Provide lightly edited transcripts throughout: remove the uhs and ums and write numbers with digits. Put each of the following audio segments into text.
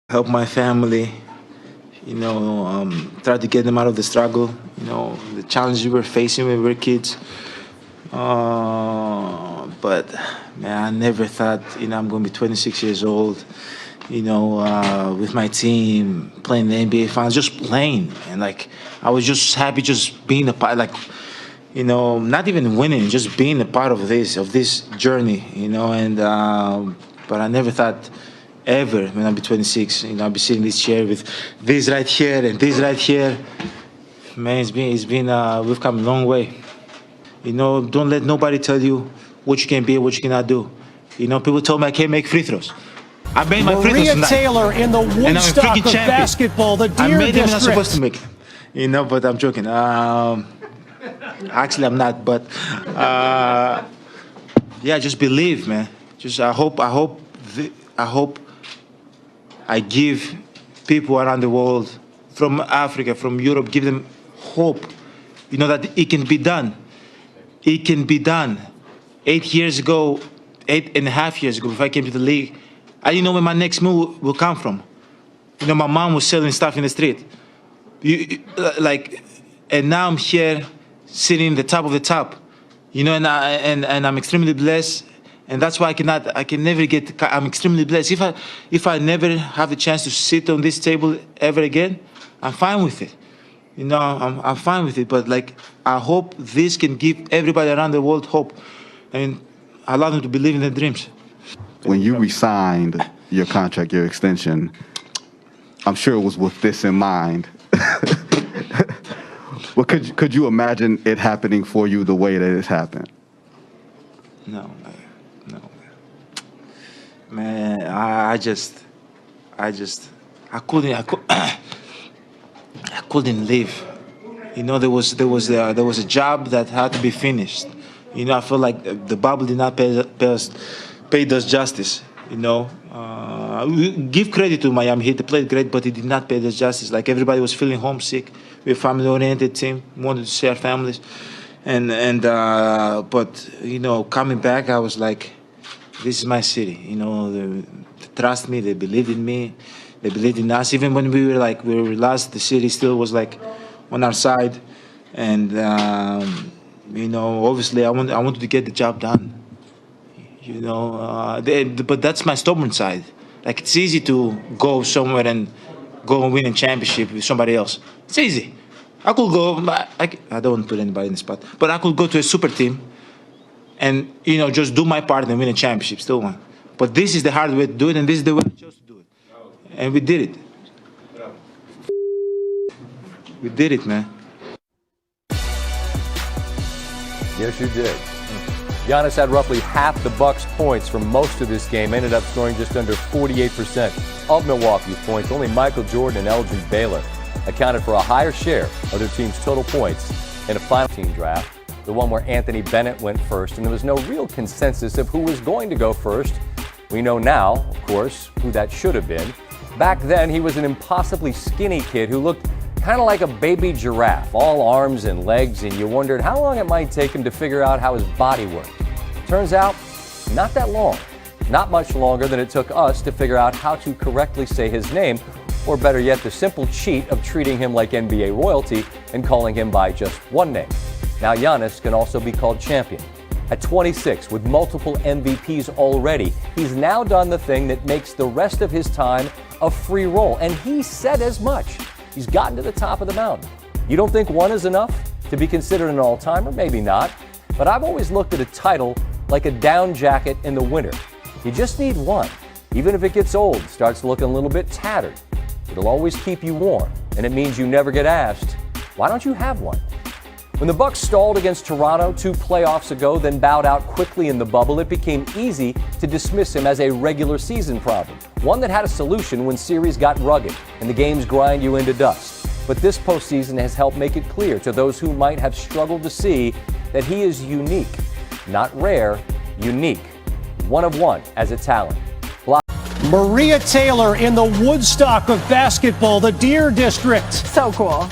help my family, try to get them out of the struggle, the challenges we were facing when we were kids. But man, I never thought, I'm going to be 26 years old, with my team, playing the NBA finals, just playing. And I was just happy just being a part, not even winning, just being a part of this journey, but I never thought ever when I'll be 26, I'll be sitting in this chair with this right here and this right here. Man, we've come a long way. Don't let nobody tell you what you can be and what you cannot do. People told me I can't make free throws. I made my free throws tonight. Taylor in the Woodstock of basketball, the Deer I made them, District. I'm not supposed to make them. But I'm joking. Actually, I'm not. But yeah, just believe, man. I hope I give people around the world, from Africa, from Europe, give them hope. That it can be done. It can be done. 8.5 years ago, before I came to the league, I didn't know where my next move will come from. My mom was selling stuff in the street. And now I'm here, sitting in the top of the top. And I'm extremely blessed. And that's why I'm extremely blessed. If I never have the chance to sit on this table ever again, I'm fine with it. I'm fine with it. But I hope this can give everybody around the world hope. Allow them to believe in their dreams. When you re-signed your contract, your extension, I'm sure it was with this in mind. Well, could you imagine it happening for you the way that it's happened? No. Man, I couldn't live. There was a job that had to be finished. I feel like the Bible did not pay us justice. We give credit to Miami Heat. They played great, but it did not pay us justice. Everybody was feeling homesick. We're a family-oriented team. We wanted to see our families, but coming back, I was like, this is my city. They trust me. They believed in me. They believed in us. Even when we were lost, the city still was on our side. And obviously, I wanted to get the job done. But that's my stubborn side. It's easy to go somewhere and go and win a championship with somebody else. It's easy. I could go. I don't want to put anybody in the spot, but I could go to a super team and just do my part and win a championship, still win. But this is the hard way to do it, and this is the way I chose to do it, and we did it. We did it, man. Yes, you did. Giannis had roughly half the Bucks' points for most of this game, ended up scoring just under 48% of Milwaukee's points. Only Michael Jordan and Elgin Baylor accounted for a higher share of their team's total points in a final team draft, the one where Anthony Bennett went first, and there was no real consensus of who was going to go first. We know now, of course, who that should have been. Back then, he was an impossibly skinny kid who looked kind of like a baby giraffe, all arms and legs, and you wondered how long it might take him to figure out how his body worked. Turns out, not that long. Not much longer than it took us to figure out how to correctly say his name, or better yet, the simple cheat of treating him like NBA royalty and calling him by just one name. Now Giannis can also be called champion. At 26, with multiple MVPs already, he's now done the thing that makes the rest of his time a free roll, and he said as much. He's gotten to the top of the mountain. You don't think one is enough to be considered an all-timer? Maybe not. But I've always looked at a title like a down jacket in the winter. You just need one. Even if it gets old, starts looking a little bit tattered, it'll always keep you warm, and it means you never get asked, why don't you have one? When the Bucks stalled against Toronto 2 playoffs ago, then bowed out quickly in the bubble, it became easy to dismiss him as a regular season problem, one that had a solution when series got rugged and the games grind you into dust. But this postseason has helped make it clear to those who might have struggled to see that he is unique, not rare, unique, one of one as a talent. Maria Taylor in the Woodstock of basketball, the Deer District. So cool.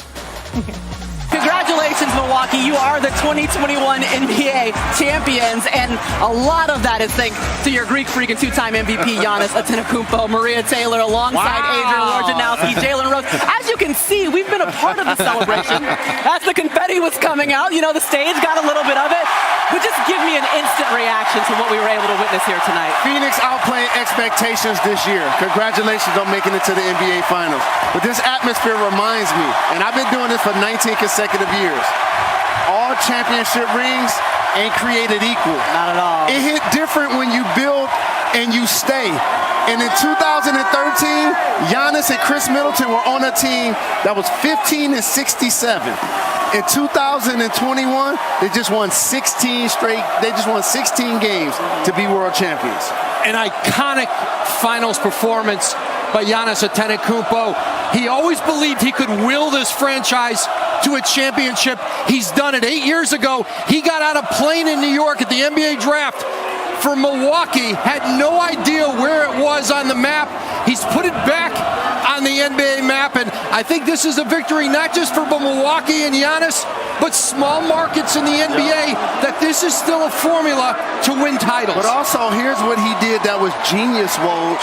Congratulations, Milwaukee. You are the 2021 NBA champions, and a lot of that is thanks to your Greek freak and two-time MVP, Giannis Antetokounmpo. Maria Taylor alongside Adrian Jalen Rose. As you can see, we've been a part of the celebration. As the confetti was coming out, you know, the stage got a little bit of it. But just give me an instant reaction to what we were able to witness here tonight. Phoenix outplaying expectations this year. Congratulations on making it to the NBA Finals. But this atmosphere reminds me, and I've been doing this for 19 consecutive years, all championship rings ain't created equal. Not at all. It hit different when you build and you stay. And in 2013, Giannis and Chris Middleton were on a team that was 15 and 67. In 2021, they just won 16 straight. They just won 16 games to be world champions. An iconic finals performance by Giannis Antetokounmpo. He always believed he could will this franchise to a championship. He's done it 8 years ago. He got out of plane in New York at the NBA draft for Milwaukee, had no idea where it was on the map. He's put it back on the NBA map, and I think this is a victory not just for Milwaukee and Giannis, but small markets in the NBA, that this is still a formula to win titles. But also, here's what he did that was genius, Woj.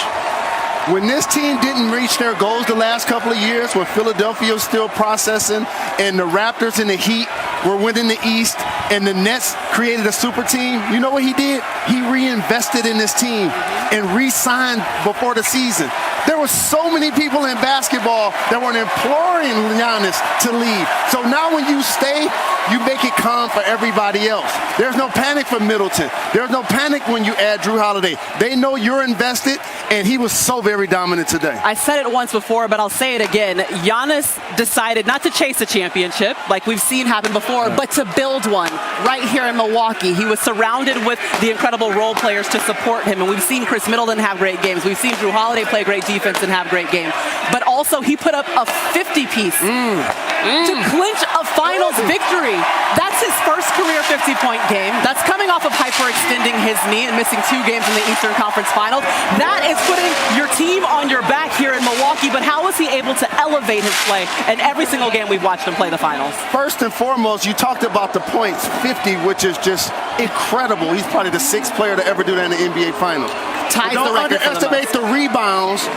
When this team didn't reach their goals the last couple of years, when Philadelphia was still processing and the Raptors and the Heat were winning the East and the Nets created a super team, you know what he did? He reinvested in this team and re-signed before the season. There were so many people in basketball that were imploring Giannis to leave. So now when you stay, you make it calm for everybody else. There's no panic for Middleton. There's no panic when you add Drew Holiday. They know you're invested, and he was so very dominant today. I said it once before, but I'll say it again. Giannis decided not to chase a championship like we've seen happen before, but to build one right here in Milwaukee. He was surrounded with the incredible role players to support him, and we've seen Chris Middleton have great games. We've seen Drew Holiday play great defense and have great games. But also, he put up a 50-piece to clinch a finals victory. That's his first career 50-point game. That's coming off of hyperextending his knee and missing 2 games in the Eastern Conference Finals. That is putting your team on your back here in Milwaukee, but how was he able to elevate his play in every single game we've watched him play the finals? First and foremost, you talked about the points, 50, which is just incredible. He's probably the 6th player to ever do that in the NBA Finals. Ties Don't the record underestimate the rebounds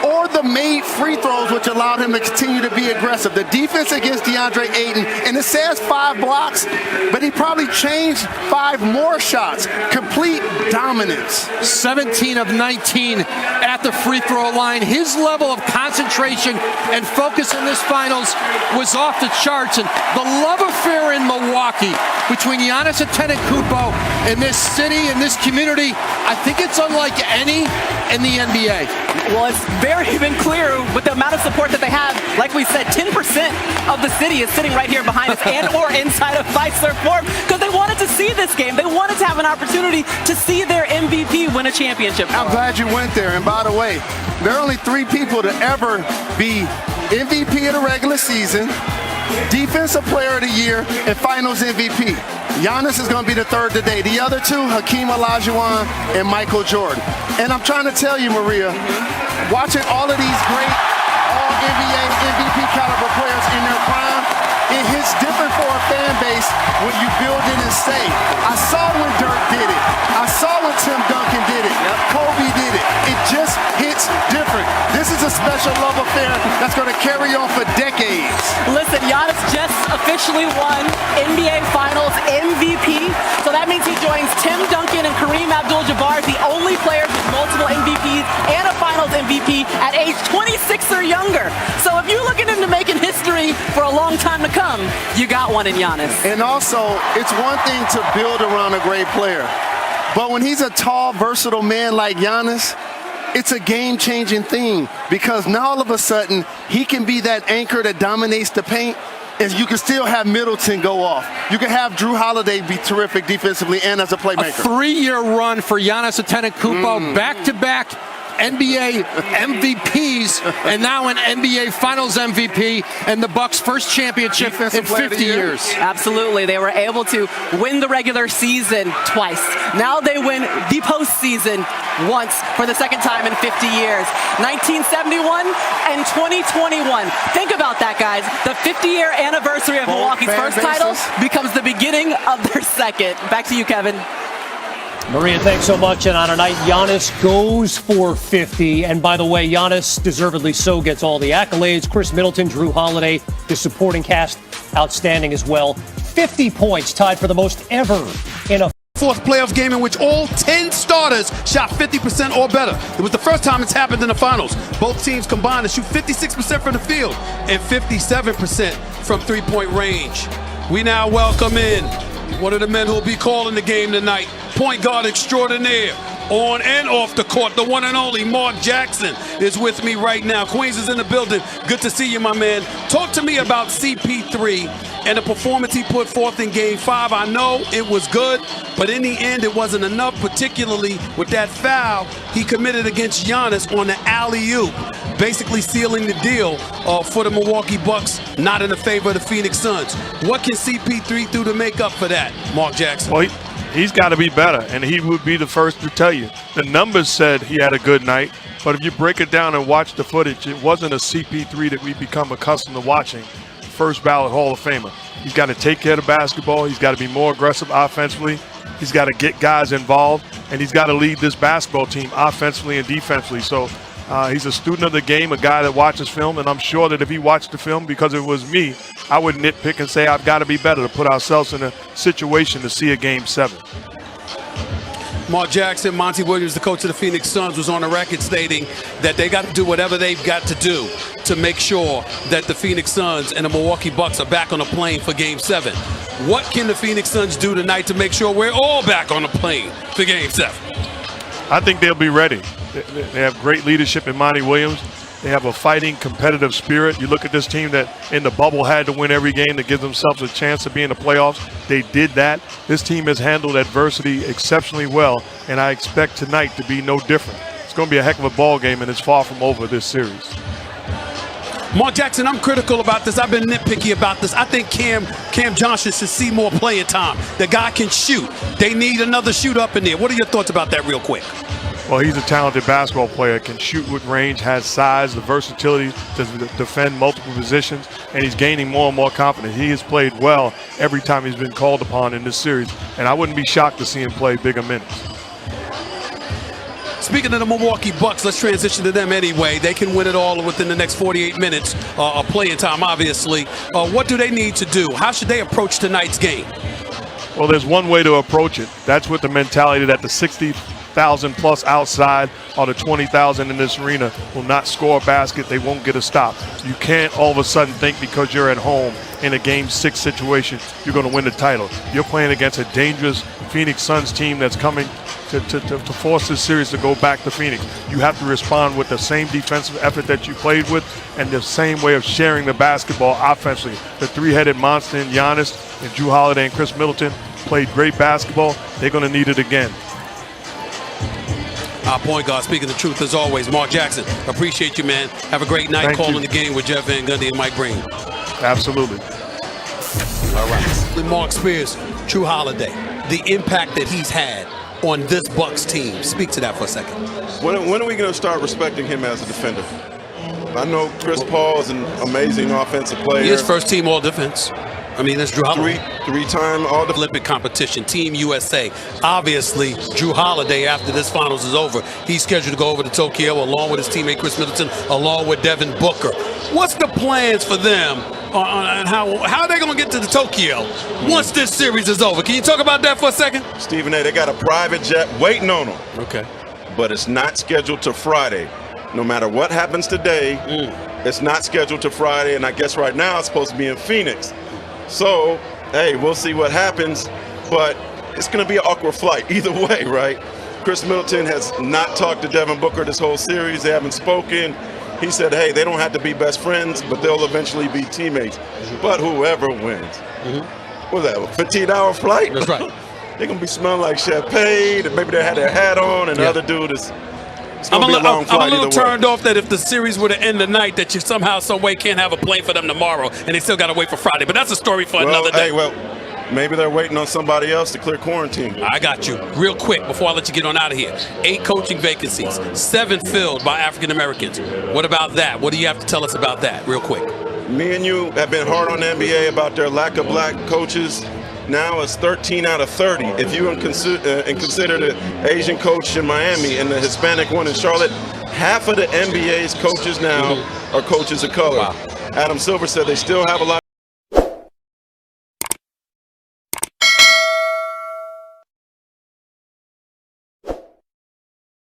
or the made free throws, which allowed him to continue to be aggressive. The defense against DeAndre Ayton, and it says 5 blocks, but he probably changed 5 more shots. Complete dominance. 17 of 19 at the free throw line. His level of concentration and focus in this finals was off the charts. And the love affair in Milwaukee between Giannis Antetokounmpo and this city and this community, I think it's unlike any in the NBA. Well, it's been clear with the amount of support that they have. Like we said, 10% of the city is sitting right here behind us and or inside of Fiserv Forum because they wanted to see this game. They wanted to have an opportunity to see their MVP win a championship. I'm glad you went there. And by the way, there are only 3 people to ever be MVP of the regular season, Defensive Player of the Year, and Finals MVP. Giannis is going to be the 3rd today. The other 2, Hakeem Olajuwon and Michael Jordan. And I'm trying to tell you, Maria, watching all of these great all-NBA MVP caliber players in their prime, it hits different for a fan base when you build it and stay. I saw when Dirk did it. I saw when Tim Duncan did it. Kobe did it. It just hits different. This is a special love affair that's going to carry on for decades. Listen, Giannis just officially won NBA Finals MVP. So that means he joins Tim Duncan and Kareem Abdul-Jabbar as the only players with multiple MVPs and a Finals MVP at age 26 or younger. So if you're looking into making history for a long time to come, you got one in Giannis. And also, it's one thing to build around a great player. But when he's a tall, versatile man like Giannis, it's a game-changing thing because now all of a sudden he can be that anchor that dominates the paint, and you can still have Middleton go off. You can have Drew Holiday be terrific defensively and as a playmaker. A 3-year run for Giannis Antetokounmpo, back-to-back NBA MVPs, and now an NBA Finals MVP, and the Bucks' first championship in 50 years. Absolutely. They were able to win the regular season twice. Now they win the postseason once for the 2nd time in 50 years. 1971 and 2021. Think about that, guys. The 50-year anniversary of Milwaukee's first title becomes the beginning of their 2nd. Back to you, Kevin. Maria, thanks so much. And on a night, Giannis goes for 50. And by the way, Giannis, deservedly so, gets all the accolades. Chris Middleton, Drew Holiday, the supporting cast, outstanding as well. 50 points, tied for the most ever in a fourth playoff game in which all 10 starters shot 50% or better. It was the first time it's happened in the finals. Both teams combined to shoot 56% from the field and 57% from three-point range. We now welcome in one of the men who will be calling the game tonight, point guard extraordinaire, on and off the court, the one and only Mark Jackson is with me right now. Queens is in the building. Good to see you, my man. Talk to me about CP3 and the performance he put forth in Game 5. I know it was good, but in the end, it wasn't enough, particularly with that foul he committed against Giannis on the alley-oop, basically sealing the deal for the Milwaukee Bucks, not in the favor of the Phoenix Suns. What can CP3 do to make up for that, Mark Jackson? Well, he's got to be better, and he would be the first to tell you. The numbers said he had a good night, but if you break it down and watch the footage, it wasn't a CP3 that we become accustomed to watching. First ballot Hall of Famer. He's got to take care of the basketball. He's got to be more aggressive offensively. He's got to get guys involved, and he's got to lead this basketball team offensively and defensively. So he's a student of the game, a guy that watches film, and I'm sure that if he watched the film, because it was me, I would nitpick and say I've got to be better to put ourselves in a situation to see a Game 7. Mark Jackson, Monty Williams, the coach of the Phoenix Suns, was on the record stating that they got to do whatever they've got to do to make sure that the Phoenix Suns and the Milwaukee Bucks are back on the plane for Game 7. What can the Phoenix Suns do tonight to make sure we're all back on the plane for Game 7? I think they'll be ready. They have great leadership in Monty Williams. They have a fighting, competitive spirit. You look at this team that in the bubble had to win every game to give themselves a chance to be in the playoffs. They did that. This team has handled adversity exceptionally well, and I expect tonight to be no different. It's going to be a heck of a ball game, and it's far from over this series. Mark Jackson, I'm critical about this. I've been nitpicky about this. I think Cam Johnson should see more playing time. The guy can shoot. They need another shoot up in there. What are your thoughts about that real quick? Well, he's a talented basketball player, can shoot with range, has size, the versatility to defend multiple positions, and he's gaining more and more confidence. He has played well every time he's been called upon in this series, and I wouldn't be shocked to see him play bigger minutes. Speaking of the Milwaukee Bucks, let's transition to them anyway. They can win it all within the next 48 minutes of playing time, obviously. What do they need to do? How should they approach tonight's game? Well, there's one way to approach it. That's with the mentality that the 60,000 plus outside or the 20,000 in this arena will not score a basket. They won't get a stop. You can't all of a sudden think because you're at home in a Game 6 situation you're going to win the title. You're playing against a dangerous Phoenix Suns team that's coming to force this series to go back to Phoenix. You have to respond with the same defensive effort that you played with and the same way of sharing the basketball offensively. The three-headed monster in Giannis and Drew Holiday and Chris Middleton played great basketball. They're going to need it again. Our point guard, speaking the truth as always, Mark Jackson. Appreciate you, man. Have a great night calling the game with Jeff Van Gundy and Mike Breen. Absolutely. All right. Mark Spears, Drew Holiday, the impact that he's had on this Bucks team. Speak to that for a second. When are we going to start respecting him as a defender? I know Chris Paul is an amazing offensive player. He is first team all defense. I mean, that's Drew Holiday. Three-time all Olympic competition, Team USA. Obviously, Drew Holiday, after this finals is over, he's scheduled to go over to Tokyo along with his teammate Chris Middleton, along with Devin Booker. What's the plans for them on how are they going to get to the Tokyo once this series is over? Can you talk about that for a second? Stephen A., they got a private jet waiting on them. Okay. But it's not scheduled to Friday. No matter what happens today, it's not scheduled to Friday, and I guess right now it's supposed to be in Phoenix. So, hey, we'll see what happens, but it's going to be an awkward flight either way, right? Chris Middleton has not talked to Devin Booker this whole series. They haven't spoken. He said, hey, they don't have to be best friends, but they'll eventually be teammates. But whoever wins. What's that, a 15-hour flight? That's right. They're going to be smelling like champagne, and maybe they had their hat on, and the other dude is... I'm a little turned off that if the series were to end tonight, that you somehow, some way can't have a plane for them tomorrow, and they still got to wait for Friday. But that's a story for another day. Hey, well, maybe they're waiting on somebody else to clear quarantine. I got you. Real quick, before I let you get on out of here. 8 coaching vacancies, 7 filled by African Americans. What about that? What do you have to tell us about that, real quick? Me and you have been hard on the NBA about their lack of black coaches. now is 13 out of 30. If you consider the Asian coach in Miami and the Hispanic one in Charlotte, half of the NBA's coaches now are coaches of color. Wow. Adam Silver said they still have a lot